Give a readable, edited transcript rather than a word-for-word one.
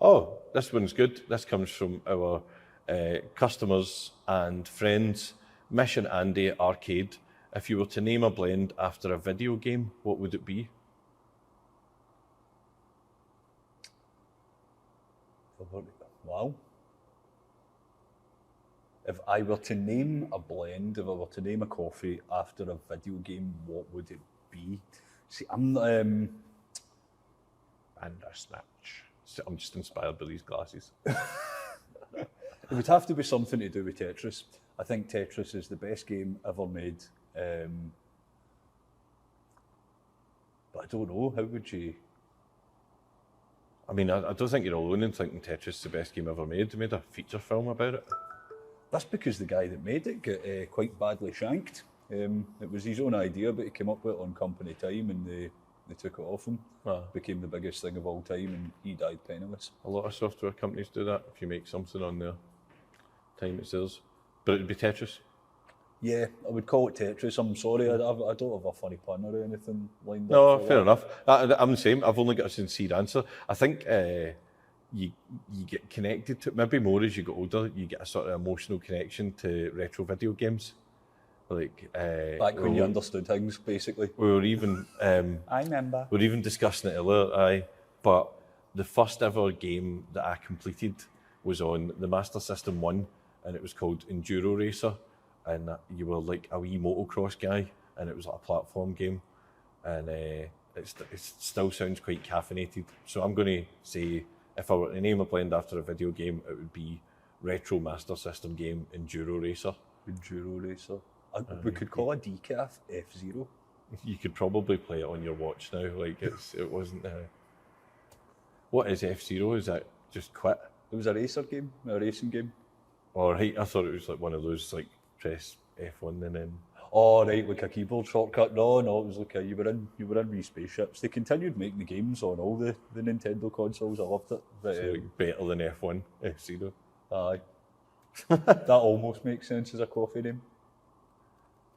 Oh, this one's good. This comes from our customers and friends. Mission Andy Arcade. If you were to name a blend after a video game, what would it be? Wow. If I were to name a blend, if I were to name a coffee after a video game, what would it be? See, I'm Bandersnatch. So I'm just inspired by these glasses. It would have to be something to do with Tetris. I think Tetris is the best game ever made. But I don't know, how would you... I mean, I don't think you're alone in thinking Tetris is the best game ever made. They made a feature film about it. That's because the guy that made it got quite badly shanked. It was his own idea, but he came up with it on company time and they took it off him. Became the biggest thing of all time and he died penniless. A lot of software companies do that. If you make something on their time, it's theirs. But it'd be Tetris. Yeah, I would call it Tetris. I'm sorry, I don't have a funny pun or anything lined up. No, fair enough. I'm the same. I've only got a sincere answer. I think you get connected to, maybe more as you get older, you get a sort of emotional connection to retro video games. Like back when you understood things, basically. We were even I remember. We were even discussing it earlier, but the first ever game that I completed was on the Master System 1 and it was called Enduro Racer. And you were like a wee motocross guy, and it was like a platform game, and it still sounds quite caffeinated. So I'm going to say, if I were to name a blend after a video game, it would be Retro Master System game Enduro Racer. Enduro Racer. We could call a decaf F-Zero. You could probably play it on your watch now. Like it wasn't. What is F-Zero? Is that just quit? It was a racer game, a racing game. All right, I thought it was like one of those like. Press F1 and then... Oh, right, like a keyboard shortcut. No, it was like you were in wee spaceships. They continued making the games on all the Nintendo consoles. I loved it. But, so like better than F1, F-Zero. Aye. That almost makes sense as a coffee name.